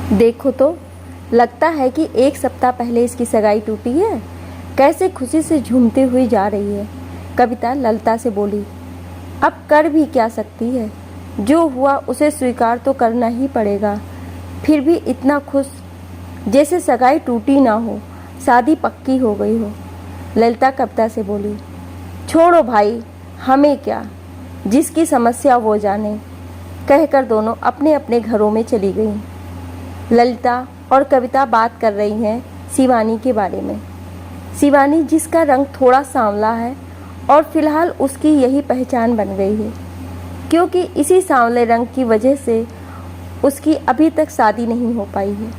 देखो तो, लगता है कि एक सप्ताह पहले इसकी सगाई टूटी है। कैसे खुशी से झूमती हुई जा रही है। कविता ललिता से बोली, अब कर भी क्या सकती है, जो हुआ उसे स्वीकार तो करना ही पड़ेगा। फिर भी इतना खुश, जैसे सगाई टूटी ना हो, शादी पक्की हो गई हो। ललिता कविता से बोली, छोड़ो भाई, हमें क्या, जिसकी समस्या वो जाने। कहकर दोनों अपने अपने घरों में चली गईं। ललिता और कविता बात कर रही हैं शिवानी के बारे में। शिवानी, जिसका रंग थोड़ा सांवला है और फिलहाल उसकी यही पहचान बन गई है, क्योंकि इसी सांवले रंग की वजह से उसकी अभी तक शादी नहीं हो पाई है।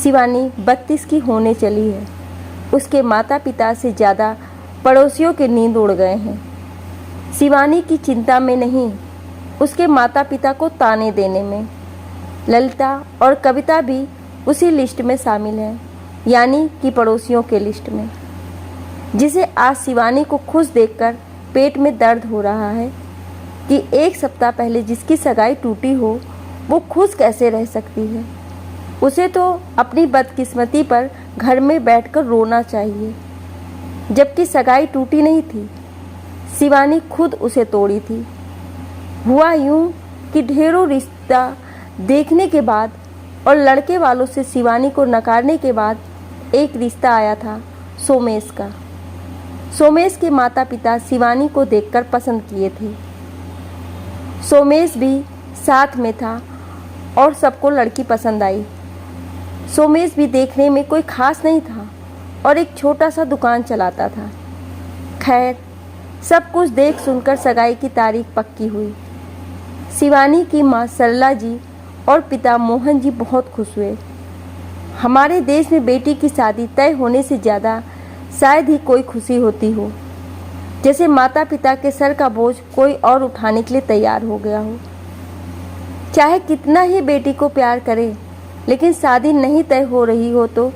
शिवानी 32 की होने चली है। उसके माता पिता से ज़्यादा पड़ोसियों के नींद उड़ गए हैं। शिवानी की चिंता में नहीं, उसके माता पिता को ताने देने में। ललिता और कविता भी उसी लिस्ट में शामिल हैं, यानी कि पड़ोसियों के लिस्ट में, जिसे आज शिवानी को खुश देखकर पेट में दर्द हो रहा है कि एक सप्ताह पहले जिसकी सगाई टूटी हो वो खुश कैसे रह सकती है। उसे तो अपनी बदकिस्मती पर घर में बैठकर रोना चाहिए, जबकि सगाई टूटी नहीं थी, शिवानी खुद उसे तोड़ी थी। हुआ यूं कि ढेरों रिश्ता देखने के बाद और लड़के वालों से शिवानी को नकारने के बाद एक रिश्ता आया था सोमेश का। सोमेश के माता पिता शिवानी को देखकर पसंद किए थे। सोमेश भी साथ में था और सबको लड़की पसंद आई। सोमेश भी देखने में कोई खास नहीं था और एक छोटा सा दुकान चलाता था। खैर, सब कुछ देख सुनकर सगाई की तारीख पक्की हुई। शिवानी की माँ सरला जी और पिता मोहन जी बहुत खुश हुए। हमारे देश में बेटी की शादी तय होने से ज़्यादा शायद ही कोई खुशी होती हो, जैसे माता पिता के सर का बोझ कोई और उठाने के लिए तैयार हो गया हो। चाहे कितना ही बेटी को प्यार करे, लेकिन शादी नहीं तय हो रही हो तो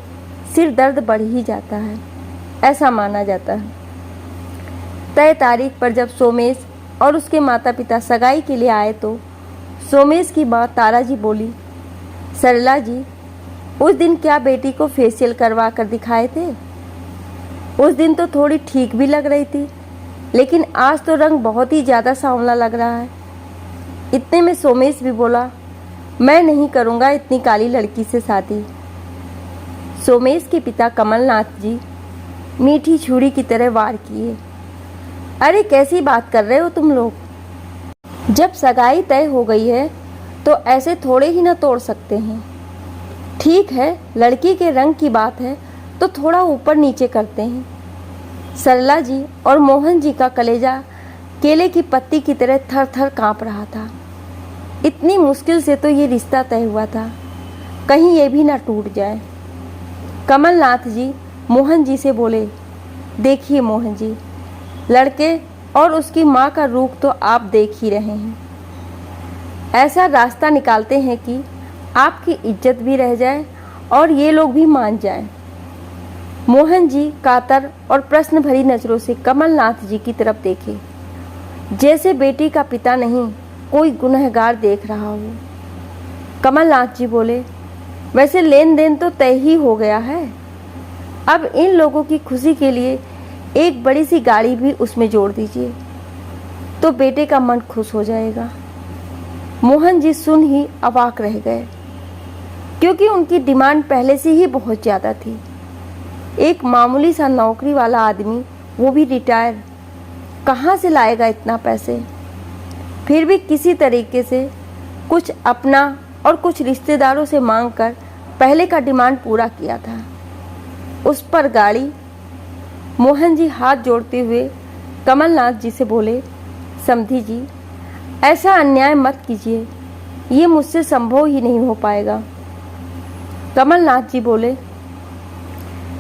सिर दर्द बढ़ ही जाता है, ऐसा माना जाता है। तय तारीख पर जब सोमेश और उसके माता पिता सगाई के लिए आए तो सोमेश की माँ तारा जी बोली, सरला जी, उस दिन क्या बेटी को फेशियल करवा कर दिखाए थे? उस दिन तो थोड़ी ठीक भी लग रही थी, लेकिन आज तो रंग बहुत ही ज़्यादा सांवला लग रहा है। इतने में सोमेश भी बोला, मैं नहीं करूँगा इतनी काली लड़की से शादी। सोमेश के पिता कमलनाथ जी मीठी छुरी की तरह वार किए, अरे कैसी बात कर रहे हो तुम लोग? जब सगाई तय हो गई है तो ऐसे थोड़े ही ना तोड़ सकते हैं। ठीक है, लड़की के रंग की बात है तो थोड़ा ऊपर नीचे करते हैं। सरला जी और मोहन जी का कलेजा केले की पत्ती की तरह थर थर काँप रहा था। इतनी मुश्किल से तो ये रिश्ता तय हुआ था, कहीं ये भी ना टूट जाए। कमलनाथ जी मोहन जी से बोले, देखिए मोहन जी, लड़के और उसकी माँ का रूप तो आप देख ही रहे हैं। ऐसा रास्ता निकालते हैं कि आपकी इज्जत भी रह जाए और ये लोग भी मान जाएं। मोहन जी कातर और प्रश्न भरी नज़रों से कमलनाथ जी की तरफ देखे, जैसे बेटी का पिता नहीं कोई गुनहगार देख रहा हो। कमलनाथ जी बोले, वैसे लेन देन तो तय ही हो गया है, अब इन लोगों की खुशी के लिए एक बड़ी सी गाड़ी भी उसमें जोड़ दीजिए तो बेटे का मन खुश हो जाएगा। मोहन जी सुन ही अवाक रह गए, क्योंकि उनकी डिमांड पहले से ही बहुत ज़्यादा थी। एक मामूली सा नौकरी वाला आदमी, वो भी रिटायर, कहाँ से लाएगा इतना पैसे? फिर भी किसी तरीके से कुछ अपना और कुछ रिश्तेदारों से मांग कर पहले का डिमांड पूरा किया था। उस पर गाड़ी। मोहन जी हाथ जोड़ते हुए कमलनाथ जी से बोले, समधी जी, ऐसा अन्याय मत कीजिए, ये मुझसे संभव ही नहीं हो पाएगा। कमलनाथ जी बोले,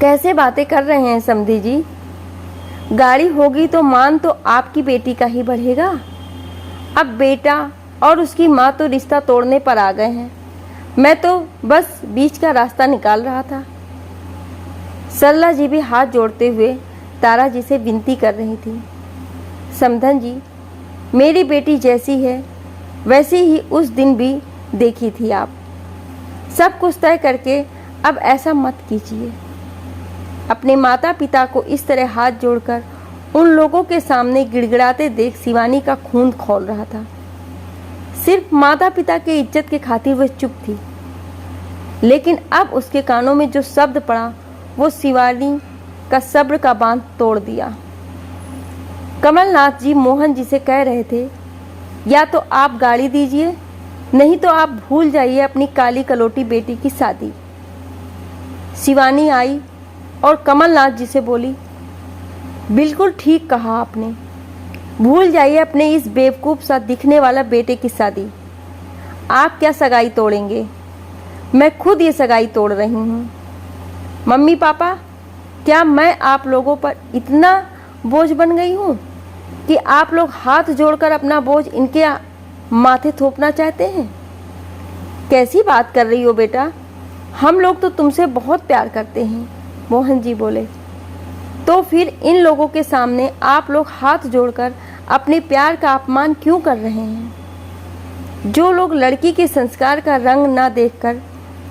कैसे बातें कर रहे हैं समधी जी? गाड़ी होगी तो मान तो आपकी बेटी का ही बढ़ेगा। अब बेटा और उसकी माँ तो रिश्ता तोड़ने पर आ गए हैं, मैं तो बस बीच का रास्ता निकाल रहा था। सरला जी भी हाथ जोड़ते हुए तारा जी से विनती कर रही थी, समधन जी, मेरी बेटी जैसी है वैसी ही उस दिन भी देखी थी आप। सब कुछ तय करके अब ऐसा मत कीजिए। अपने माता पिता को इस तरह हाथ जोड़कर उन लोगों के सामने गिड़गिड़ाते देख शिवानी का खून खौल रहा था। सिर्फ माता पिता की इज्जत के खातिर वह चुप थी, लेकिन अब उसके कानों में जो शब्द पड़ा वो शिवानी का सब्र का बांध तोड़ दिया। कमलनाथ जी मोहन जी से कह रहे थे, या तो आप गाड़ी दीजिए, नहीं तो आप भूल जाइए अपनी काली कलोटी बेटी की शादी। शिवानी आई और कमलनाथ जी से बोली, बिल्कुल ठीक कहा आपने, भूल जाइए अपने इस बेवकूफ़ सा दिखने वाला बेटे की शादी। आप क्या सगाई तोड़ेंगे, मैं खुद ये सगाई तोड़ रही हूँ। मम्मी पापा, क्या मैं आप लोगों पर इतना बोझ बन गई हूँ कि आप लोग हाथ जोड़कर अपना बोझ इनके माथे थोपना चाहते हैं? कैसी बात कर रही हो बेटा, हम लोग तो तुमसे बहुत प्यार करते हैं। मोहन जी बोले, तो फिर इन लोगों के सामने आप लोग हाथ जोड़कर अपने प्यार का अपमान क्यों कर रहे हैं? जो लोग लड़की के संस्कार का रंग ना देखकर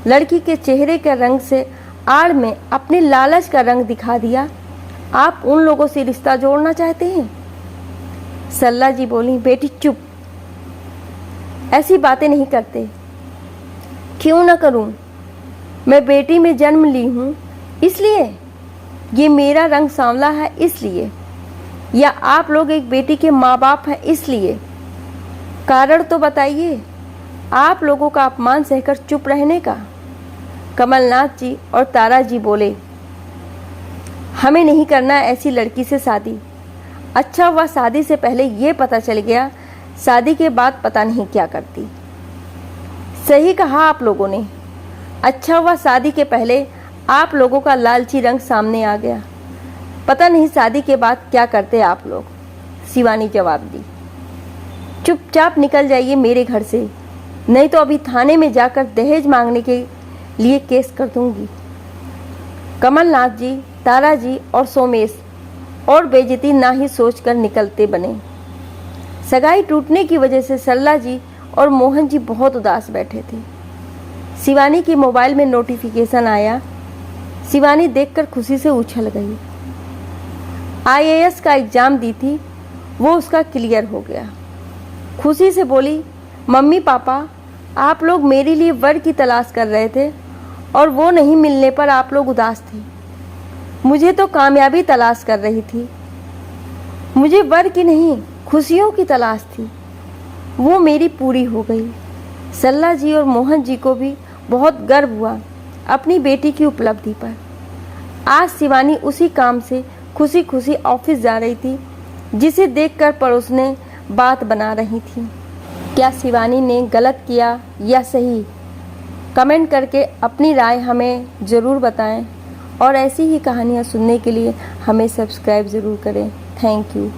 लड़की के चेहरे के रंग से आड़ में अपने लालच का रंग दिखा दिया, आप उन लोगों से रिश्ता जोड़ना चाहते हैं? सरला जी बोली, बेटी चुप, ऐसी बातें नहीं करते। क्यों ना करूं? मैं बेटी में जन्म ली हूं इसलिए, ये मेरा रंग सांवला है इसलिए, या आप लोग एक बेटी के माँ बाप हैं इसलिए? कारण तो बताइए, आप लोगों का अपमान सहकर चुप रहने का। कमलनाथ जी और तारा जी बोले, हमें नहीं करना ऐसी लड़की से शादी। अच्छा हुआ शादी से पहले ये पता चल गया, शादी के बाद पता नहीं क्या करती। सही कहा आप लोगों ने, अच्छा हुआ शादी के पहले आप लोगों का लालची रंग सामने आ गया, पता नहीं शादी के बाद क्या करते आप लोग। शिवानी जवाब दी, चुपचाप निकल जाइए मेरे घर से, नहीं तो अभी थाने में जाकर दहेज मांगने के लिए केस कर दूंगी। कमलनाथ जी, तारा जी और सोमेश और बेइज्जती ना ही सोचकर निकलते बने। सगाई टूटने की वजह से सरला जी और मोहन जी बहुत उदास बैठे थे। शिवानी के मोबाइल में नोटिफिकेशन आया। शिवानी देखकर खुशी से उछल गई। IAS का एग्ज़ाम दी थी, वो उसका क्लियर हो गया। खुशी से बोली, मम्मी पापा, आप लोग मेरे लिए वर की तलाश कर रहे थे और वो नहीं मिलने पर आप लोग उदास थे। मुझे तो कामयाबी तलाश कर रही थी, मुझे वर की नहीं खुशियों की तलाश थी, वो मेरी पूरी हो गई। सरला जी और मोहन जी को भी बहुत गर्व हुआ अपनी बेटी की उपलब्धि पर। आज शिवानी उसी काम से खुशी खुशी ऑफिस जा रही थी जिसे देखकर पड़ोसने बात बना रही थी। क्या शिवानी ने गलत किया या सही? कमेंट करके अपनी राय हमें ज़रूर बताएं और ऐसी ही कहानियाँ सुनने के लिए हमें सब्सक्राइब ज़रूर करें। Thank you.